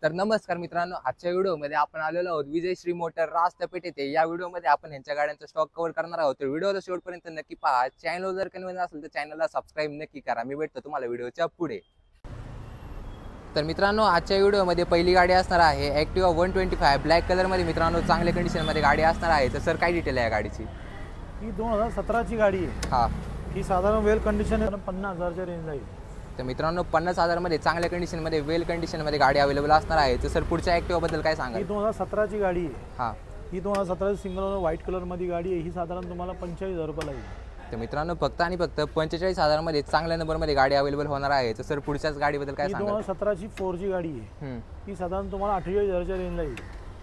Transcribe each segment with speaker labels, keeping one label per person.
Speaker 1: तर नमस्कार मित्रांनो, आजच्या व्हिडिओमध्ये आपण आलेलो आहोत विजय श्री मोटर रास्तपेठ येथे। या व्हिडिओमध्ये आपण यांच्या गाड्यांचा स्टॉक कव्हर करणार आहोत। तर व्हिडिओला शेवटपर्यंत नक्की पहा। चॅनल जर नवीन असेल तर चॅनलला सबस्क्राइब नक्की करा। मी भेटतो तुम्हाला व्हिडिओच्या पुढे। तर मित्रांनो, आजच्या व्हिडिओमध्ये पहिली गाडी असणार आहे ॲक्टिवा 125 ब्लॅक कलर मध्ये। मित्रांनो, चांगल्या कंडिशन मध्ये गाडी असणार आहे। तर सर काय डिटेल आहे या गाडीची?
Speaker 2: ही 2017 ची गाडी आहे।
Speaker 1: हा,
Speaker 2: ही साधारण वेल कंडिशन आहे, 50,000 च्या रेंज आहे।
Speaker 1: तर मित्रांनो 50,000 मध्ये चांगल्या कंडिशन मध्ये वेल कंडिशन मध्ये गाडी अवेलेबल असणार आहे। तर सर पुढच्या ॲक्टिवा बद्दल काय सांगा?
Speaker 2: ही 2017 ची गाडी आहे।
Speaker 1: हा,
Speaker 2: ही 2017 सिंगल ओनर व्हाईट कलर मध्ये गाडी आहे। ही साधारण तुम्हाला 45,000 रुपये लागेल।
Speaker 1: तर मित्रांनो फक्त आणि फक्त 45,000 मध्ये चांगल्या नंबर मध्ये गाडी अवेलेबल होणार आहे। तर सर पुढच्याच गाडीबद्दल काय
Speaker 2: ही
Speaker 1: सांगा?
Speaker 2: 2017 ची 4G गाडी आहे। ही साधारण तुम्हाला 48,000 च्या रेंज लागेल।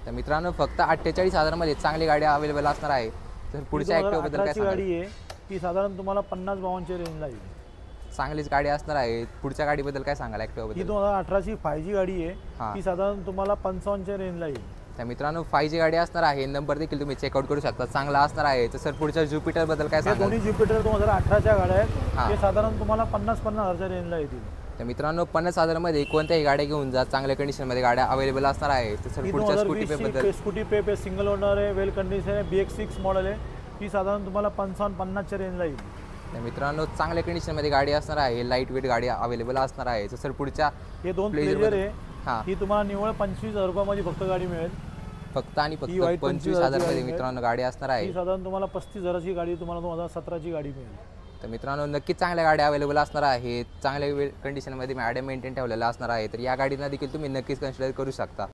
Speaker 1: तर मित्रांनो फक्त 48,000 मध्ये चांगली गाडी अवेलेबल असणार आहे। तर पुढच्या ॲक्टिवा बद्दल काय सांगा?
Speaker 2: गाडी आहे। ही साधारण तुम्हाला 50-52 च्या रेंज लागेल।
Speaker 1: चांगलीच गाडी असणार आहे। पुढच्या गाडीबद्दल काय सांगाल ॲक्टिवा
Speaker 2: ही
Speaker 1: बद्दल?
Speaker 2: 2018 ची 5G गाडी आहे। ही साधारण तुम्हाला 55 च्या रेंज लागेल।
Speaker 1: तर मित्रांनो 5G गाडी असणार आहे। नंबर देखील तुम्ही चेकआउट करू शकता, चांगला असणार आहे। तर सर पुढच्या ज्युपिटर बद्दल काय सांगाल?
Speaker 2: दोन्ही ज्युपिटर 2018 च्या गाड्या आहेत। हे साधारण तुम्हाला 50,000 च्या रेंज ला येतील।
Speaker 1: तर मित्रांनो 50,000 मध्ये कोणत्याही गाड्या घेऊन जा, चांगल्या कंडिशन मध्ये गाड्या अवेलेबल असणार आहे। तर सर पुढच्या स्कूटी पे बद्दल?
Speaker 2: स्कूटी पे सिंगल ओनर आहे, वेल कंडिशन आहे, BX6 मॉडेल आहे। ही साधारण तुम्हाला 55-50 च्या रेंज ला येईल।
Speaker 1: तर मित्रांनो चांगल्या कंडिशन मध्ये गाडी असणार आहे, लाईट वेट गाडी अवेलेबल असणार आहे। तर सर पुढच्या
Speaker 2: हे दोन प्लेजर आहे।
Speaker 1: हा,
Speaker 2: ही तुम्हाला निव्वळ 25,000 रुपयामध्ये फक्त गाडी मिळेल।
Speaker 1: फक्त आणि फक्त 25,000 मध्ये मित्रांनो गाडी असणार आहे।
Speaker 2: ही साधारण तुम्हाला 35,000 ची गाडी तुम्हाला 2017 ची गाडी मिळेल।
Speaker 1: तर मित्रांनो नक्कीच चांगल्या गाड्या अवेलेबल असणार आहेत। चांगल्या कंडिशन मध्ये मॅडम मेंटेन ठेवलेला असणार आहे। तर या गाडीला देखील तुम्ही नक्कीच कन्सिडर करू शकता।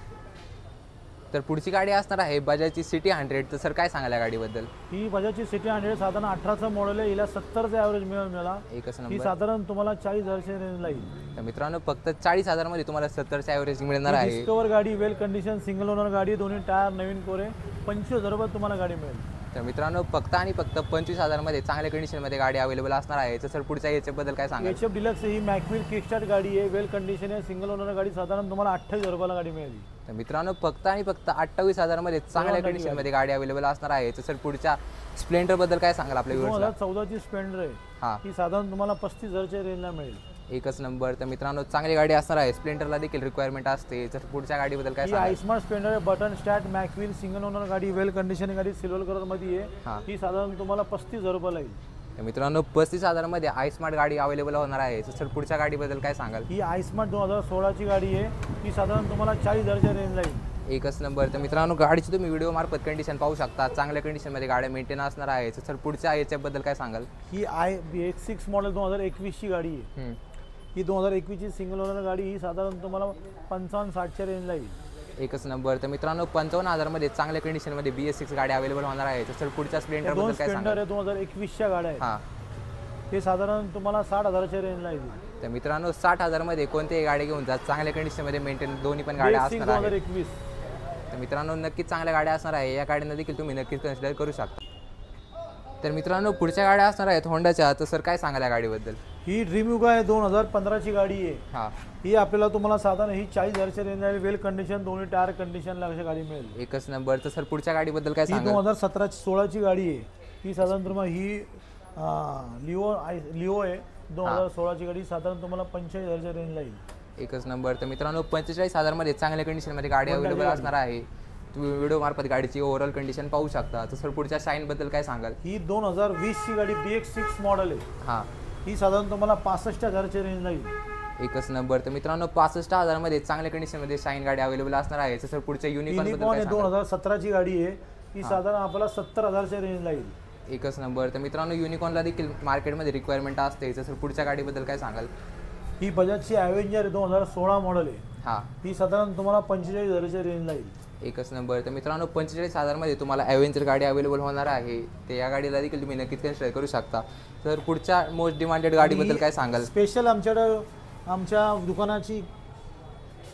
Speaker 1: तर पुढची गाडी असणार आहे बजाजची सिटी 100। तर सर काय सांगाल या गाडीबद्दल?
Speaker 2: ही बजाजची सिटी 100 साधारण 18चं मॉडेल आहे। हिला 70चं ॲव्हरेज मिळेल मला।
Speaker 1: एकच
Speaker 2: ही
Speaker 1: नंबर।
Speaker 2: साधारण तुम्हाला 40,000 च्या रेंज ला येईल।
Speaker 1: तर मित्रांनो फक्त 40,000 मध्ये तुम्हाला 70चं ॲव्हरेज मिळणार आहे।
Speaker 2: डिस्कवर गाडी, वेल कंडिशन, सिंगल ओनर गाडी, दोन्ही टायर नवीन कोरे, 25,000 रुपये तुम्हाला गाडी मिळेल।
Speaker 1: तर मित्रांनो फक्त आणि फक्त 25,000 मध्ये चांगल्या कंडिशन मध्ये गाडी अवेलेबल असणार आहे। तर सर पुढच्या HF बद्दल काय सांगाल?
Speaker 2: HF डिलक्स ही मॅकविल किकस्टार्ट गाडी आहे, वेल कंडिशन आहे, सिंगल ओनर गाडी, साधारण तुम्हाला 28,000 रुपयाला गाडी मिळेल।
Speaker 1: तर मित्रांनो फक्त आणि फक्त 28,000 मध्ये चांगल्या कंडिशन मध्ये गाडी अवेलेबल असणार आहे। तर सर पुढच्या स्प्लेंडर बद्दल काय सांगाल आपल्या व्ह्यूअर्सला?
Speaker 2: 2014 ची स्प्लेंडर आहे।
Speaker 1: हा,
Speaker 2: ही साधारण तुम्हाला 35,000 च्या रेंजला मिळेल।
Speaker 1: एकच नंबर। तर मित्रांनो चांगली गाडी असणार आहे। स्प्लेंडरला देखील रिक्वायरमेंट असते। तर पुढच्या गाडीबद्दल काय
Speaker 2: ही
Speaker 1: सांगाल?
Speaker 2: आयस्मार्ट स्प्लेंडर आहे, बटन स्टार्ट, मॅकविल, सिंगल ओनर गाडी, वेल कंडिशन गाडी, सिल्वर कलर मध्ये
Speaker 1: हा.
Speaker 2: आहे। ही साधारण तुम्हाला 35,000 रुपयाला येईल।
Speaker 1: तर मित्रांनो 35,000 मध्ये आयस्मार्ट गाडी अवेलेबल होणार आहे। तर सर पुढच्या गाडीबद्दल काय सांगाल?
Speaker 2: ही आयस्मार्ट 2016 ची गाडी आहे। ही साधारण तुम्हाला 40,000 च्या रेंजला येईल।
Speaker 1: एकच नंबर। तर मित्रांनो गाडीची तुम्ही व्हिडिओ मार्फत कंडिशन पाहू शकता, चांगल्या कंडिशन मध्ये गाड्या मेंटेन असणार आहे। तर सर पुढच्या HF बद्दल काय सांगाल?
Speaker 2: ही BX6 मॉडेल 2021 ची गाडी आहे। ही 2021 ची सिंगल ओनर गाडी, ही साधारण तुम्हाला 55-60 च्या रेंजला येईल।
Speaker 1: एकच नंबर। तर मित्रांनो 55,000 मध्ये चांगल्या कंडिशन मध्ये BS6 गाडी अवेलेबल होणार आहे। तर सर पुढच्या स्प्लेंडर बद्दल काय सांगाल?
Speaker 2: आहे 2021 च्या गाड्या आहेत।
Speaker 1: हा,
Speaker 2: हे साधारण तुम्हाला 60,000 च्या रेंजला येईल।
Speaker 1: तर मित्रांनो 60,000 मध्ये कोणत्याही गाडी घेऊन जा, चांगल्या कंडिशन मध्ये मेंटेन दोन्ही पण गाड्या असणार आहेत।
Speaker 2: 2021।
Speaker 1: तर मित्रांनो नक्कीच चांगल्या गाड्या असणार आहे। या गाड्यांना देखील तुम्ही नक्कीच कन्सिडर करू शकता। तर मित्रांनो पुढच्या गाड्या असणार आहेत होंडाच्या। तर सर काय सांगाल या गाडीबद्दल?
Speaker 2: ही ड्रीम युगा आहे, 2015 ची गाडी आहे।
Speaker 1: हा,
Speaker 2: ही आपल्याला तुम्हाला साधारण ही 40,000 च्या रेंजला येईल, वेल कंडिशन, दोन्ही टायर कंडिशनला अशी गाडी मिळेल।
Speaker 1: एकच नंबर। तर सर पुढच्या गाडीबद्दल काय
Speaker 2: ही
Speaker 1: सांगाल?
Speaker 2: 2016 ची गाडी आहे। ही साधारण तुम्हाला ही लिओ आहे, 2016 ची गाडी, साधारण तुम्हाला 45,000 च्या रेंजला येईल।
Speaker 1: एकच नंबर। तर मित्रांनो 45,000 मध्ये चांगल्या कंडिशन मध्ये गाडी अवेलेबल असणार आहे। तुम्ही व्हिडिओ मार्फत गाडीची ओव्हरऑल कंडिशन पाहू शकता। तर सर पुढच्या शाईन बद्दल काय सांगाल?
Speaker 2: ही 2020 ची गाडी BX6 मॉडेल आहे।
Speaker 1: हा,
Speaker 2: ही साधारण तुम्हाला 65,000 च्या रेंजला येईल।
Speaker 1: एकच नंबर। तर मित्रांनो 65,000 मध्ये चांगल्या कंडिशन मध्ये शाईन गाडी अवेलेबल असणार आहे। तर सर पुढच्या युनिकॉर्न बद्दल काय सांगाल?
Speaker 2: 2017 ची गाडी आहे। ही साधारण आपल्याला 70,000 च्या रेंजला येईल।
Speaker 1: एकच नंबर। तर मित्रांनो युनिकॉर्नला देखील मार्केटमध्ये रिक्वायरमेंट असते। तर सर पुढच्या गाडीबद्दल काय सांगाल?
Speaker 2: ही बजाजची ॲव्हेंजर 2016 मॉडेल आहे।
Speaker 1: हा,
Speaker 2: ही साधारण तुम्हाला 45,000 च्या रेंजला येईल।
Speaker 1: एकच नंबर। तर मित्रांनो 45,000 मध्ये तुम्हाला ॲव्हेंजर गाडी अवेलेबल होणार आहे। ते या गाडीला देखील तुम्ही नक्कीच कन्सिडर करू शकता। तर पुढच्या मोस्ट डिमांडेड गाडीबद्दल काय सांगाल?
Speaker 2: स्पेशल आमच्या दुकानाची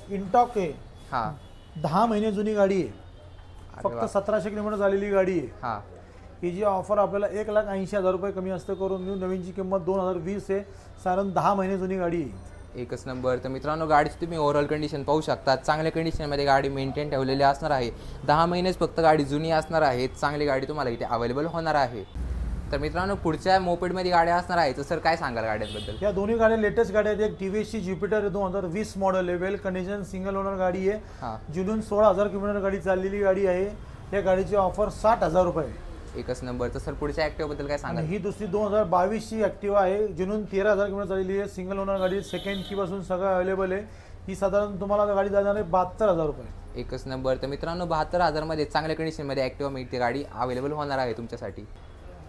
Speaker 2: इंटॉक आहे।
Speaker 1: हा,
Speaker 2: 10 महिने जुनी गाडी आहे, फक्त 1700 किलोमीटर झालेली गाडी आहे।
Speaker 1: हा,
Speaker 2: ही जी ऑफर आपल्याला 1,80,000 रुपये कमी असतं करून देऊ। नवीनची किंमत 2020 आहे, साधारण 10 महिने जुनी गाडी आहे।
Speaker 1: एकच नंबर। तर मित्रांनो गाडीची तुम्ही ओव्हरऑल कंडिशन पाहू शकता, चांगल्या कंडिशनमध्ये गाडी मेंटेन ठेवलेली असणार आहे। 10 महिनेच फक्त गाडी जुनी असणार आहे। चांगली गाडी तुम्हाला इथे अवेलेबल होणार आहे। तर मित्रांनो पुढच्या मोपेडमध्ये गाड्या असणार आहे तर सर काय सांगाल गाड्यांबद्दल?
Speaker 2: या दोन्ही गाड्या लेटेस्ट गाड्या आहेत. एक टीव्हीएसची ज्युपिटर 2020 मॉडेल आहे, वेल कंडिशन सिंगल ओनर गाडी आहे.
Speaker 1: हां,
Speaker 2: जुनून 16,000 किलोमीटर गाडी चाललेली गाडी आहे. या गाडीची ऑफर 60,000 रुपये.
Speaker 1: एकच नंबर. तर सर पुढच्या ऍक्टिव्हा बद्दल काय
Speaker 2: आणि
Speaker 1: सांगाल?
Speaker 2: ही दुसरी 2022ची ॲक्टिवा आहे, जुनून 13,000 किलोमीटर चाललेली आहे. सिंगल ओनर गाडी, सेकंड की पासून सगळं अवेलेबल आहे. ही साधारण तुम्हाला गाडी जाणार आहे 72,000 रुपये.
Speaker 1: एकच नंबर. तर मित्रांनो 72,000 मध्ये चांगल्या कंडिशनमध्ये ॲक्टिवा मिळते, गाडी अवेलेबल होणार आहे तुमच्यासाठी.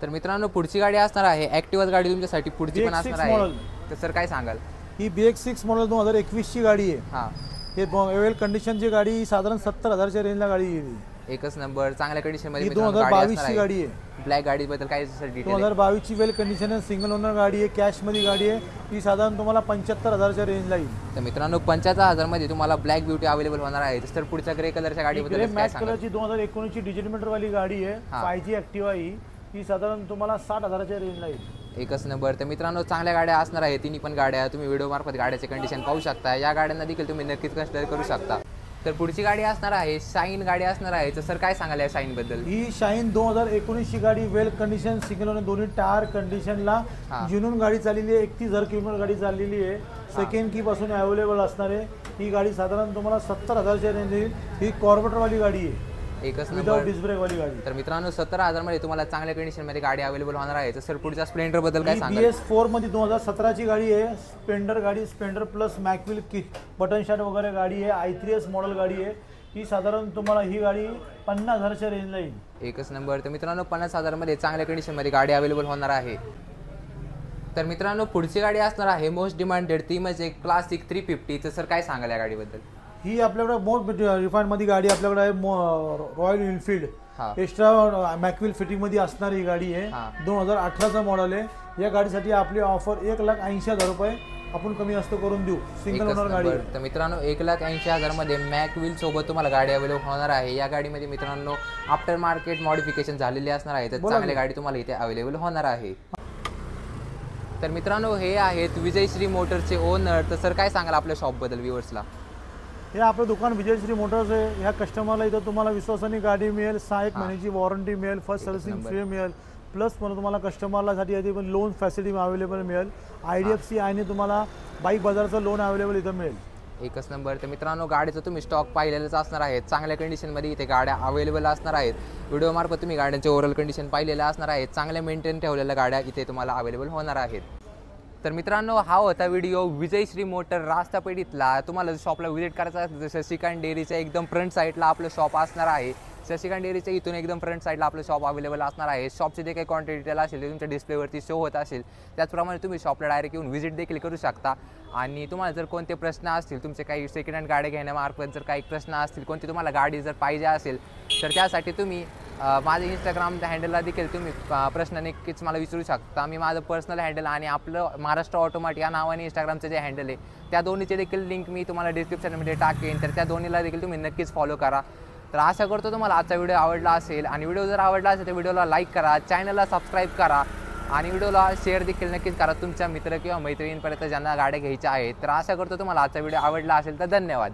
Speaker 1: तर मित्रांनो पुढची गाडी असणार आहे ॲक्टिवाच गाडी तुमच्यासाठी पुढची पण असणार आहे. तर सर काय सांगाल?
Speaker 2: ही BX6 मॉडेल 2021ची गाडी आहे.
Speaker 1: हां,
Speaker 2: हे वेल कंडिशनची गाडी ही साधारण 70,000च्या रेंजला गाडी येईल.
Speaker 1: एकच नंबर. चांगल्या कंडिशनमध्ये
Speaker 2: ही 2022ची गाडी आहे.
Speaker 1: ब्लॅक गाडीबद्दल काय सर डिटेल?
Speaker 2: 2022ची वेल कंडिशन आहे, सिंगल ओनर गाडी आहे, कॅशमध्ये गाडी आहे. ही साधारण तुम्हाला 75,000च्या रेंजला येईल.
Speaker 1: तर मित्रांनो 75,000 मध्ये तुम्हाला ब्लॅक ब्युटी अवेलेबल होणार आहे. तर पुढच्या ग्रे कलरच्या गाडीबद्दल काय
Speaker 2: मॅट
Speaker 1: सांगाल?
Speaker 2: कलरची 2019ची डिजिटल मीटरवाली गाडी आहे,
Speaker 1: हां.
Speaker 2: 5G ॲक्टिवा ही साधारण तुम्हाला 60,000च्या रेंजला येईल.
Speaker 1: एकच नंबर. तर मित्रांनो चांगल्या गाड्या असणार आहे, तिन्ही पण गाड्या. तुम्ही व्हिडिओ मार्फत गाड्याचे कंडिशन पाहू शकता. या गाड्यांना देखील तुम्ही नक्कीच कन्सिडर करू शकता. तर पुढची गाडी असणार आहे शाईन गाडी असणार आहे. तर सर काय सांगाल या शाईन बद्दल?
Speaker 2: ही शाईन 2019ची गाडी, वेल कंडिशन, सिंगल ओनर, दोन्ही टायर कंडिशनला.
Speaker 1: हां.
Speaker 2: जुनून गाडी चाललेली आहे, 31,000 किलोमीटर गाडी चाललेली आहे. सेकंड की पासून अवेलेबल असणार आहे. ही गाडी साधारण तुम्हाला 70,000च्या रेंज येईल. ही कॉर्बेटवाली गाडी आहे,
Speaker 1: एकच
Speaker 2: विदाउट
Speaker 1: नंबर.
Speaker 2: डिस्क ब्रेकवाली गाडी.
Speaker 1: तर मित्रांनो 17,000 मध्ये तुम्हाला चांगल्या कंडिशनमध्ये गाडी अवेलेबल होणार आहे. तर सर पुढच्या स्प्लेंडर बद्दल काय
Speaker 2: ही
Speaker 1: सांगाल?
Speaker 2: BS4 मध्ये 2017ची गाडी आहे, स्प्लेंडर गाडी, Splendor plus mag wheel kit button शॉट वगैरे गाडी आहे, i3s मॉडेल गाडी आहे. ही साधारण तुम्हाला ही गाडी 50,000च्या रेंजला येईल.
Speaker 1: एकच नंबर. तर मित्रांनो 50,000 मध्ये चांगल्या कंडिशनमध्ये गाडी अवेलेबल होणार आहे. तर मित्रांनो पुढची गाडी असणार आहे मोस्ट डिमांडेड, ती म्हणजे क्लासिक 350. तर सर काय सांगाल या गाडीबद्दल?
Speaker 2: ही आपल्याकडे मोस्ट रिफाईनमध्ये गाडी आपल्याकडे आहे, रॉयल एनफील्ड
Speaker 1: हां,
Speaker 2: एक्स्ट्रा मॅकविल फिटिंगमध्ये असणारी ही गाडी आहे.
Speaker 1: हां.
Speaker 2: 2018चा मॉडेल आहे. या गाडीसाठी आपली ऑफर 1,80,000 रुपये आपण कमी जास्त करून देऊ. सिंगल
Speaker 1: एकच
Speaker 2: ओनर गाडी
Speaker 1: नंबर.
Speaker 2: आहे.
Speaker 1: तर मित्रांनो 1,80,000 मध्ये मॅक व्हील सोबत तुम्हाला गाडी अवेलेबल होणार आहे. या गाडीमध्ये मित्रांनो आफ्टर मार्केट मॉडिफिकेशन झालेली असणार आहे. तर
Speaker 2: बोला
Speaker 1: चांगली
Speaker 2: की.
Speaker 1: गाडी तुम्हाला इथे अवेलेबल होणार आहे. तर मित्रांनो हे आहेत विजयश्री मोटरचे ओनर. तर सर काय सांगाल आपल्या शॉपबद्दल व्ह्युअर्सला?
Speaker 2: हे आपलं दुकान विजयश्री मोटर्स आहे. ह्या कस्टमरला इथं तुम्हाला विश्वासाने गाडी मिळेल, 6 महिन्याची वॉरंटी मिळेल, फर्स्ट सर्व्हिसिंग
Speaker 1: नंबर.
Speaker 2: फ्री मिळेल, प्लस मला तुम्हाला कस्टमरला साठी आधी पण लोन फॅसिलिटी अवेलेबल मिळेल. IDFC आणि तुम्हाला बाईक बाजारचं लोन अवेलेबल इथं मिळेल.
Speaker 1: एकच नंबर. तर मित्रांनो गाडीचं तुम्ही स्टॉक पाहिलेलंच असणार आहे. चांगल्या कंडिशनमध्ये इथे गाड्या अवेलेबल असणार आहेत. व्हिडिओमार्फत तुम्ही गाड्यांचे ओव्हरऑल कंडिशन पाहिलेलं असणार आहे. चांगल्या मेंटेन ठेवलेल्या गाड्या इथे तुम्हाला अवेलेबल होणार आहेत. तर मित्रांनो हा होता व्हिडिओ विजयश्री मोटर रास्तापेठीतला. तुम्हाला शॉपला व्हिजिट करायचा असेल तर शशिकांत डेअरीच्या एकदम फ्रंट साईडला आपलं शॉप असणार आहे. शशिकांत डेअरीच्या इथून एकदम फ्रंट साईडला आपलं शॉप अवेलेबल असणार आहे. शॉपचे जे काही कॉन्टॅक्ट डिटेल असेल ते तुमच्या डिस्प्लेवरती शो होत असेल. त्याचप्रमाणे तुम्ही शॉपला डायरेक्ट येऊन व्हिजिट देखील करू शकता. आणि तुम्हाला जर कोणते प्रश्न असतील, तुमचे काही सेकंड हँड गाड्या घेण्यामार्फत जर काही प्रश्न असतील, कोणती तुम्हाला गाडी जर पाहिजे असेल तर त्यासाठी तुम्ही माझ्या इंस्टाग्राम हँडलला देखील तुम्ही प्रश्न नक्कीच मला विचारू शकता. मी माझं पर्सनल हँडल आणि आपलं महाराष्ट्र ऑटोमॅट या नावाने इंस्टाग्रामचं जे हँडल आहे त्या दोन्हीचे देखील लिंक मी तुम्हाला डिस्क्रिप्शनमध्ये टाकेन. तर त्या दोन्हीला देखील तुम्ही नक्कीच फॉलो करा. तर आशा करतो तुम्हाला आजचा व्हिडिओ आवडला असेल. आणि व्हिडिओ जर आवडला असेल तर व्हिडिओला लाईक करा, चॅनलला सबस्क्राईब करा आणि व्हिडिओला शेअर देखील नक्कीच करा तुमच्या मित्र किंवा मैत्रिणींपर्यंत ज्यांना गाड्या घ्यायच्या आहेत. तर आशा करतो तुम्हाला आजचा व्हिडिओ आवडला असेल तर धन्यवाद.